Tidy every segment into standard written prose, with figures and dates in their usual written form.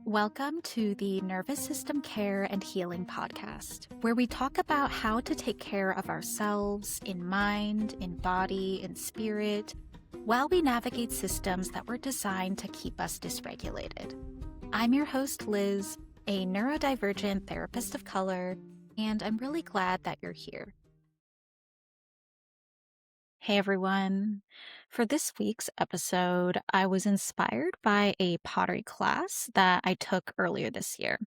Welcome to the Nervous System Care and Healing Podcast, where we talk about how to take care of ourselves in mind, in body, in spirit, while we navigate systems that were designed to keep us dysregulated. I'm your host, Liz, a neurodivergent therapist of color, and I'm really glad that you're here. Hey everyone. For this week's episode, I was inspired by a pottery class that I took earlier this year.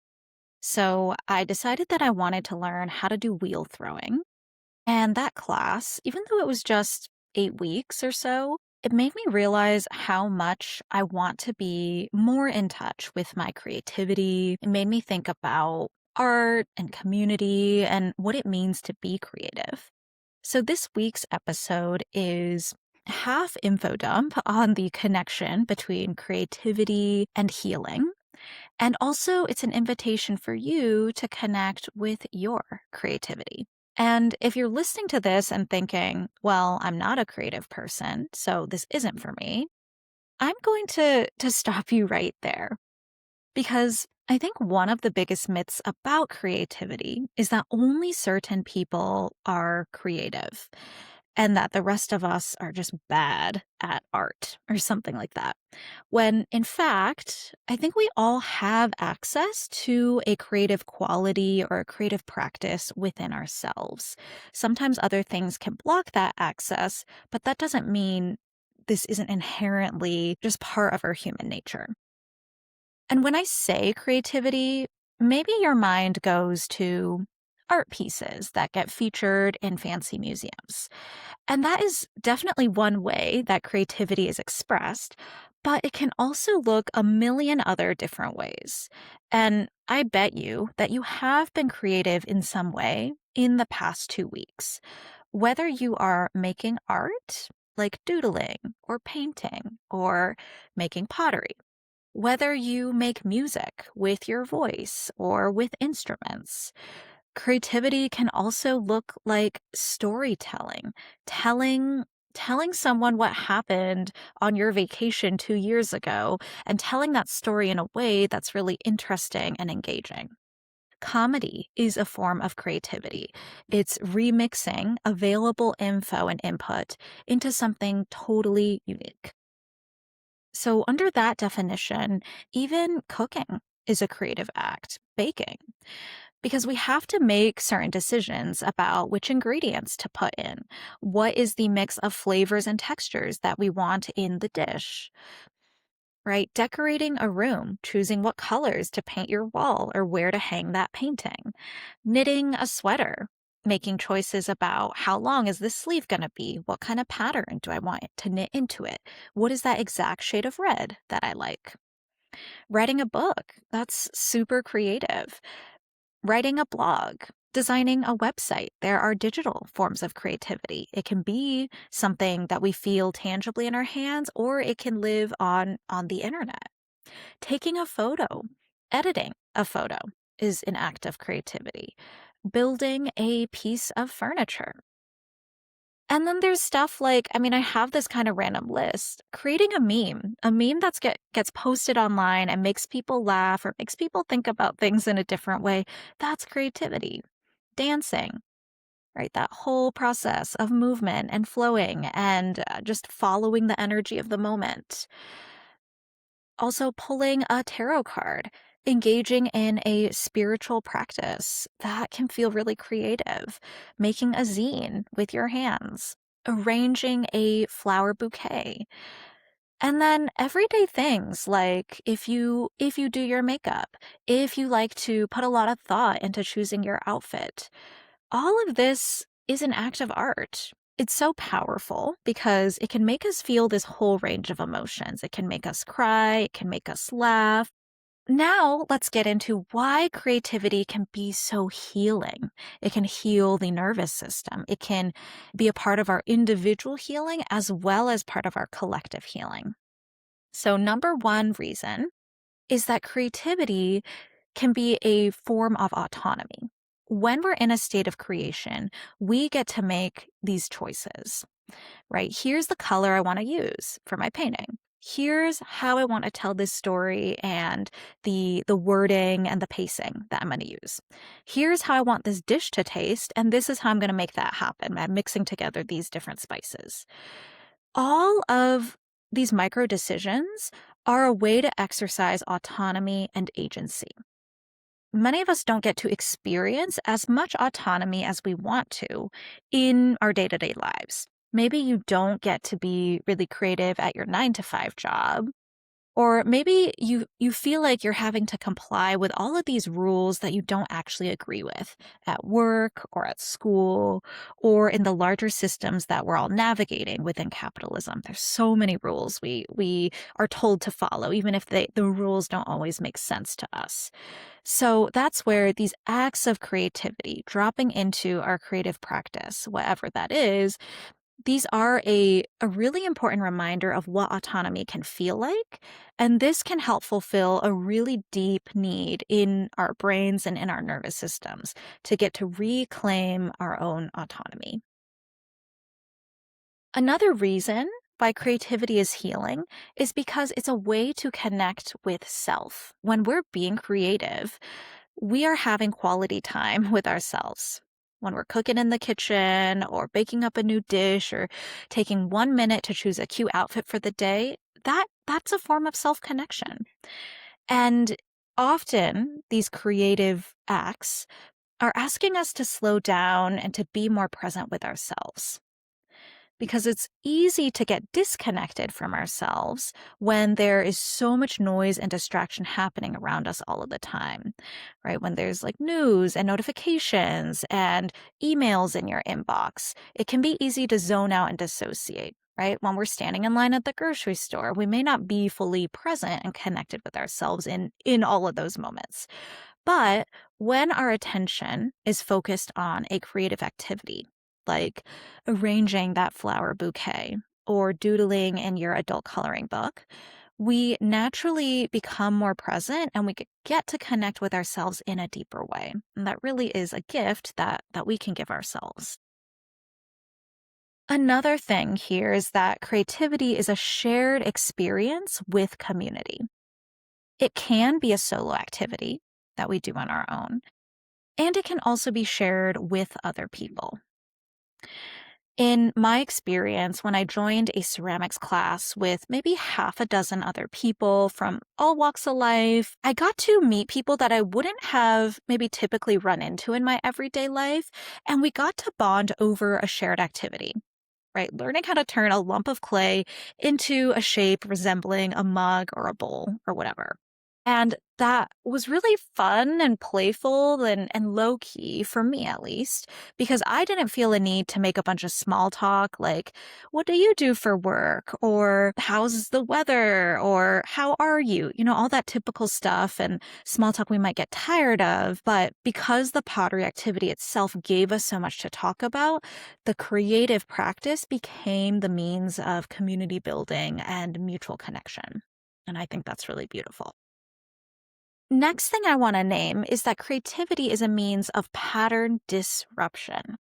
So I decided that I wanted to learn how to do wheel throwing. And that class, even though it was just 8 weeks or so, it made me realize how much I want to be more in touch with my creativity. It made me think about art and community and what it means to be creative. So this week's episode is half info dump on the connection between creativity and healing. And also it's an invitation for you to connect with your creativity. And if you're listening to this and thinking, well, I'm not a creative person, so this isn't for me, I'm going to stop you right there. Because I think one of the biggest myths about creativity is that only certain people are creative and that the rest of us are just bad at art or something like that. When in fact, I think we all have access to a creative quality or a creative practice within ourselves. Sometimes other things can block that access, but that doesn't mean this isn't inherently just part of our human nature. And when I say creativity, maybe your mind goes to art pieces that get featured in fancy museums. And that is definitely one way that creativity is expressed, but it can also look a million other different ways. And I bet you that you have been creative in some way in the past 2 weeks. Whether you are making art, like doodling or painting or making pottery, whether you make music with your voice or with instruments, creativity can also look like storytelling, telling someone what happened on your vacation 2 years ago and telling that story in a way that's really interesting and engaging. Comedy is a form of creativity. It's remixing available info and input into something totally unique. So, under that definition, even cooking is a creative act, baking, because we have to make certain decisions about which ingredients to put in. What is the mix of flavors and textures that we want in the dish? Right? Decorating a room, choosing what colors to paint your wall or where to hang that painting. Knitting a sweater, making choices about how long is this sleeve going to be? What kind of pattern do I want it to knit into it? What is that exact shade of red that I like? Writing a book, that's super creative. Writing a blog, designing a website. There are digital forms of creativity. It can be something that we feel tangibly in our hands, or it can live on the internet. Taking a photo, editing a photo is an act of creativity. Building a piece of furniture. And then there's stuff like, I have this kind of random list. Creating a meme that gets posted online and makes people laugh or makes people think about things in a different way. That's creativity. Dancing, right? That whole process of movement and flowing and just following the energy of the moment. Also, pulling a tarot card, engaging in a spiritual practice that can feel really creative, making a zine with your hands, arranging a flower bouquet. And then everyday things like if you do your makeup, if you like to put a lot of thought into choosing your outfit, all of this is an act of art. It's so powerful because it can make us feel this whole range of emotions. It can make us cry, it can make us laugh. Now, let's get into why creativity can be so healing. It can heal the nervous system. It can be a part of our individual healing as well as part of our collective healing. So, number one reason is that creativity can be a form of autonomy. When we're in a state of creation, we get to make these choices, right? Here's the color I want to use for my painting. Here's how I want to tell this story and the wording and the pacing that I'm going to use. Here's how I want this dish to taste, and this is how I'm going to make that happen. I'm mixing together these different spices. All of these micro decisions are a way to exercise autonomy and agency. Many of us don't get to experience as much autonomy as we want to in our day to day lives. Maybe you don't get to be really creative at your 9 to 5 job, or maybe you feel like you're having to comply with all of these rules that you don't actually agree with at work or at school or in the larger systems that we're all navigating within capitalism. There's so many rules we are told to follow, even if the rules don't always make sense to us. So that's where these acts of creativity, dropping into our creative practice, whatever that is, these are a really important reminder of what autonomy can feel like. And this can help fulfill a really deep need in our brains and in our nervous systems to get to reclaim our own autonomy. Another reason why creativity is healing is because it's a way to connect with self. When we're being creative, we are having quality time with ourselves. When we're cooking in the kitchen or baking up a new dish or taking 1 minute to choose a cute outfit for the day, that's a form of self-connection. And often these creative acts are asking us to slow down and to be more present with ourselves because it's easy to get disconnected from ourselves when there is so much noise and distraction happening around us all of the time, right? When there's like news and notifications and emails in your inbox, it can be easy to zone out and dissociate. Right? When we're standing in line at the grocery store, we may not be fully present and connected with ourselves in all of those moments. But when our attention is focused on a creative activity, like arranging that flower bouquet or doodling in your adult coloring book, we naturally become more present and we get to connect with ourselves in a deeper way. And that really is a gift that we can give ourselves. Another thing here is that creativity is a shared experience with community. It can be a solo activity that we do on our own, and it can also be shared with other people. In my experience, when I joined a ceramics class with maybe half a dozen other people from all walks of life, I got to meet people that I wouldn't have maybe typically run into in my everyday life, and we got to bond over a shared activity. Right, learning how to turn a lump of clay into a shape resembling a mug or a bowl or whatever. And that was really fun and playful and low key for me, at least, because I didn't feel a need to make a bunch of small talk like, what do you do for work? Or how's the weather? Or how are you? All that typical stuff and small talk we might get tired of. But because the pottery activity itself gave us so much to talk about, the creative practice became the means of community building and mutual connection. And I think that's really beautiful. Next thing I want to name is that creativity is a means of pattern disruption.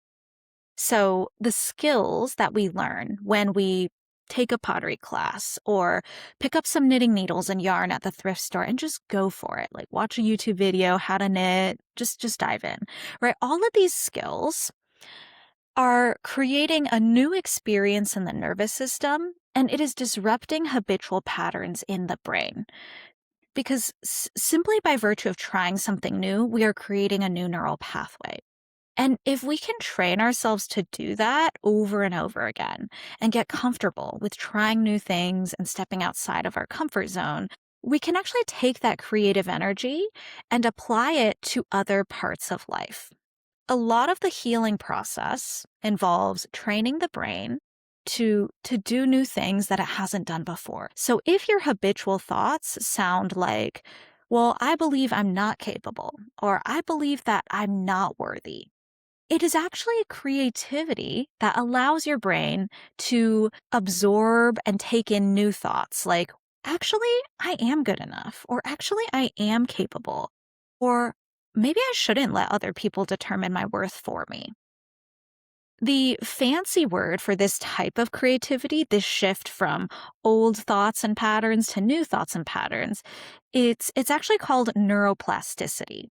So, the skills that we learn when we take a pottery class or pick up some knitting needles and yarn at the thrift store and just go for it, like watch a YouTube video, how to knit, just dive in. Right? All of these skills are creating a new experience in the nervous system, and it is disrupting habitual patterns in the brain. Because simply by virtue of trying something new, we are creating a new neural pathway. And if we can train ourselves to do that over and over again and get comfortable with trying new things and stepping outside of our comfort zone, we can actually take that creative energy and apply it to other parts of life. A lot of the healing process involves training the brain to do new things that it hasn't done before. So if your habitual thoughts sound like, well, I believe I'm not capable, or I believe that I'm not worthy, it is actually creativity that allows your brain to absorb and take in new thoughts like, actually, I am good enough, or actually, I am capable, or maybe I shouldn't let other people determine my worth for me. The fancy word for this type of creativity, this shift from old thoughts and patterns to new thoughts and patterns, it's actually called neuroplasticity.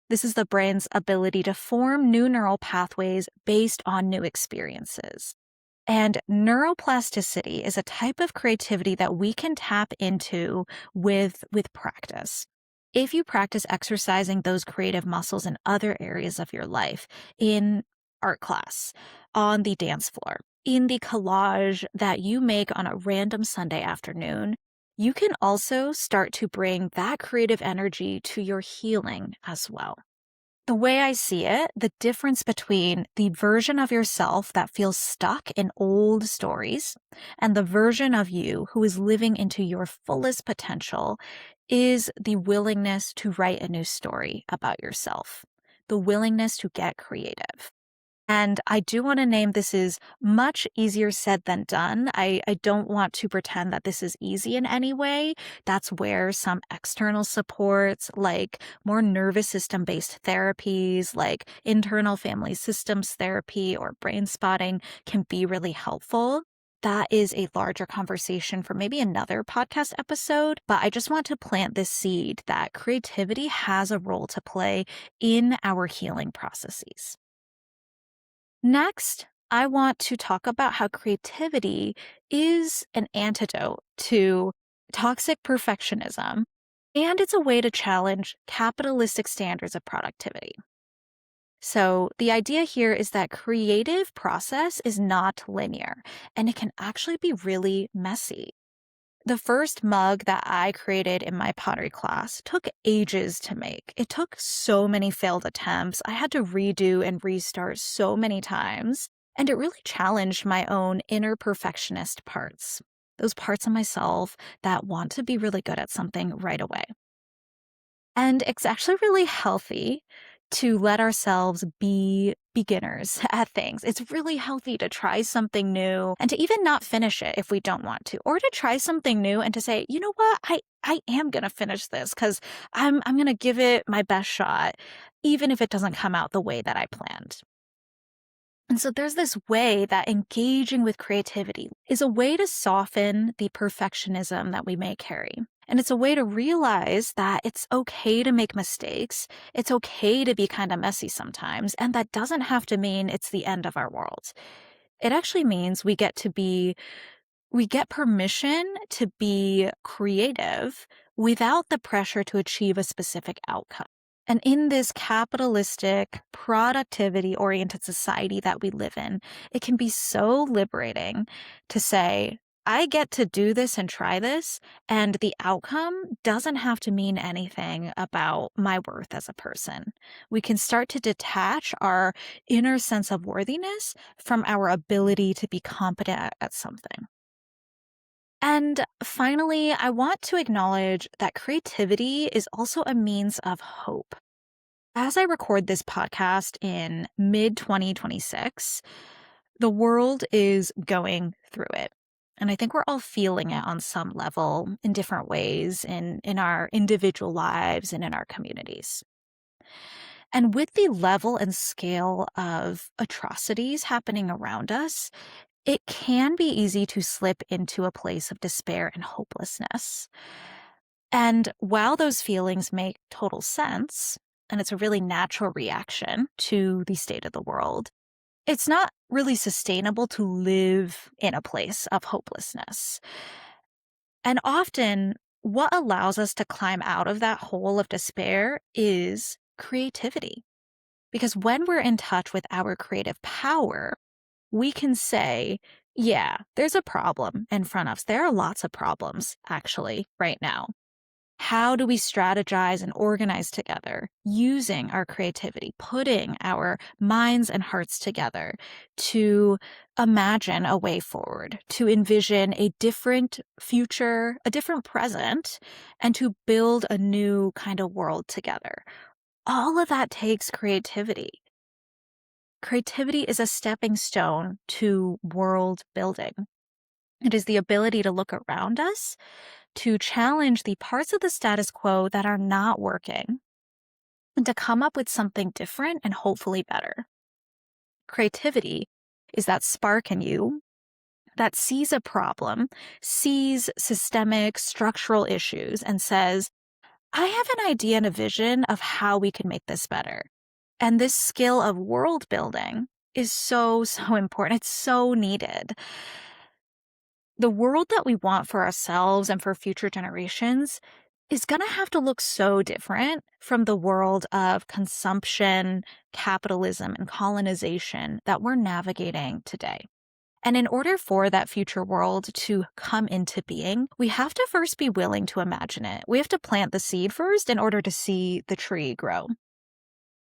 This is the brain's ability to form new neural pathways based on new experiences. And neuroplasticity is a type of creativity that we can tap into with practice. If you practice exercising those creative muscles in other areas of your life, in art class, on the dance floor, in the collage that you make on a random Sunday afternoon, you can also start to bring that creative energy to your healing as well. The way I see it, the difference between the version of yourself that feels stuck in old stories and the version of you who is living into your fullest potential is the willingness to write a new story about yourself, the willingness to get creative. And I do want to name this is much easier said than done. I don't want to pretend that this is easy in any way. That's where some external supports, like more nervous system based therapies, like internal family systems therapy or brain spotting, can be really helpful. That is a larger conversation for maybe another podcast episode, but I just want to plant this seed that creativity has a role to play in our healing processes. Next, I want to talk about how creativity is an antidote to toxic perfectionism, and it's a way to challenge capitalistic standards of productivity. So, the idea here is that creative process is not linear, and it can actually be really messy. The first mug that I created in my pottery class took ages to make. It took so many failed attempts. I had to redo and restart so many times. And it really challenged my own inner perfectionist parts, those parts of myself that want to be really good at something right away. And it's actually really healthy to let ourselves be beginners at things. It's really healthy to try something new and to even not finish it if we don't want to, or to try something new and to say, you know what, I am going to finish this because I'm going to give it my best shot, even if it doesn't come out the way that I planned. And so there's this way that engaging with creativity is a way to soften the perfectionism that we may carry. And it's a way to realize that it's okay to make mistakes. It's okay to be kind of messy sometimes. And that doesn't have to mean it's the end of our world. It actually means we get permission to be creative without the pressure to achieve a specific outcome. And in this capitalistic, productivity oriented society that we live in, it can be so liberating to say, I get to do this and try this, and the outcome doesn't have to mean anything about my worth as a person. We can start to detach our inner sense of worthiness from our ability to be competent at something. And finally, I want to acknowledge that creativity is also a means of hope. As I record this podcast in mid 2026, the world is going through it. And I think we're all feeling it on some level in different ways in our individual lives and in our communities. And with the level and scale of atrocities happening around us, it can be easy to slip into a place of despair and hopelessness. And while those feelings make total sense, and it's a really natural reaction to the state of the world, it's not really sustainable to live in a place of hopelessness. And often, what allows us to climb out of that hole of despair is creativity. Because when we're in touch with our creative power, we can say, yeah, there's a problem in front of us. There are lots of problems, actually, right now. How do we strategize and organize together using our creativity, putting our minds and hearts together to imagine a way forward, to envision a different future, a different present, and to build a new kind of world together? All of that takes creativity. Creativity is a stepping stone to world building. It is the ability to look around us, to challenge the parts of the status quo that are not working, and to come up with something different and hopefully better. Creativity is that spark in you that sees a problem, sees systemic structural issues, and says, I have an idea and a vision of how we can make this better. And this skill of world building is so, so important. It's so needed. The world that we want for ourselves and for future generations is going to have to look so different from the world of consumption, capitalism, and colonization that we're navigating today. And in order for that future world to come into being, we have to first be willing to imagine it. We have to plant the seed first in order to see the tree grow.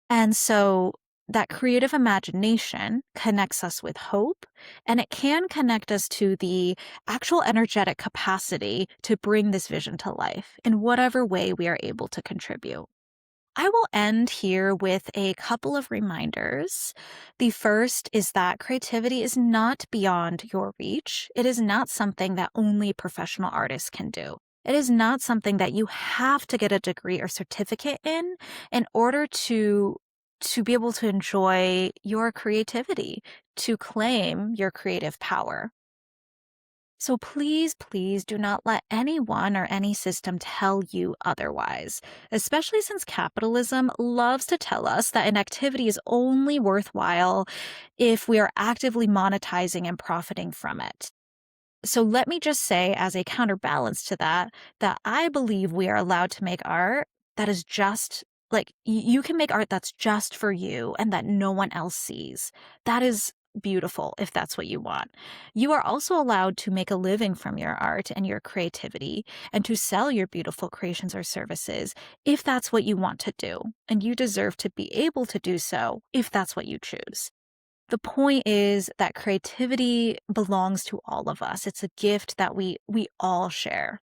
And so that creative imagination connects us with hope, and it can connect us to the actual energetic capacity to bring this vision to life in whatever way we are able to contribute. I will end here with a couple of reminders. The first is that creativity is not beyond your reach. It is not something that only professional artists can do. It is not something that you have to get a degree or certificate in order to be able to enjoy your creativity, to claim your creative power. So please, please do not let anyone or any system tell you otherwise, especially since capitalism loves to tell us that an activity is only worthwhile if we are actively monetizing and profiting from it. So let me just say, as a counterbalance to that I believe we are allowed to make art that is just like you can make art that's just for you and that no one else sees. That is beautiful if that's what you want. You are also allowed to make a living from your art and your creativity and to sell your beautiful creations or services if that's what you want to do. And you deserve to be able to do so if that's what you choose. The point is that creativity belongs to all of us. It's a gift that we all share.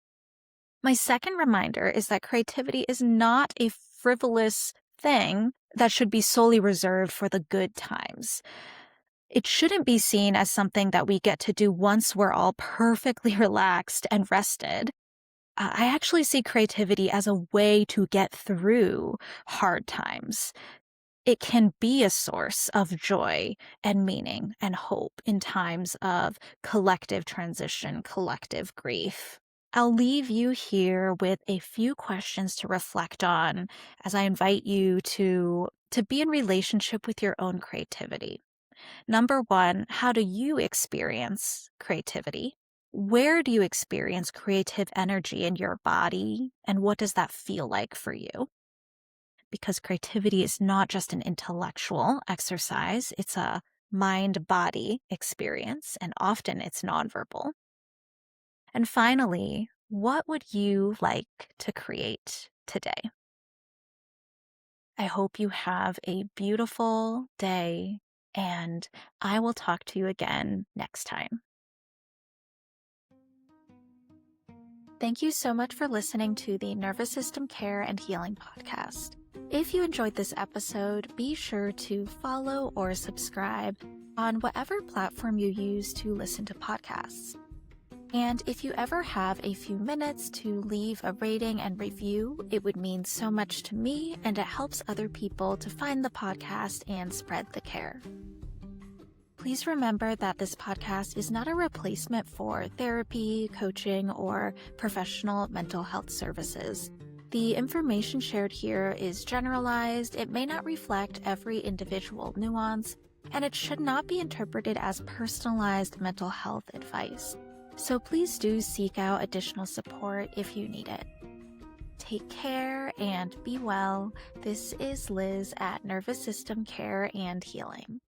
My second reminder is that creativity is not a frivolous thing that should be solely reserved for the good times. It shouldn't be seen as something that we get to do once we're all perfectly relaxed and rested. I actually see creativity as a way to get through hard times. It can be a source of joy and meaning and hope in times of collective transition, collective grief. I'll leave you here with a few questions to reflect on as I invite you to be in relationship with your own creativity. Number one, how do you experience creativity? Where do you experience creative energy in your body? And what does that feel like for you? Because creativity is not just an intellectual exercise, it's a mind-body experience, and often it's nonverbal. And finally, what would you like to create today? I hope you have a beautiful day, and I will talk to you again next time. Thank you so much for listening to the Nervous System Care and Healing Podcast. If you enjoyed this episode, be sure to follow or subscribe on whatever platform you use to listen to podcasts. And if you ever have a few minutes to leave a rating and review, it would mean so much to me, and it helps other people to find the podcast and spread the care. Please remember that this podcast is not a replacement for therapy, coaching, or professional mental health services. The information shared here is generalized, it may not reflect every individual nuance, and it should not be interpreted as personalized mental health advice. So please do seek out additional support if you need it. Take care and be well. This is Liz at Nervous System Care and Healing.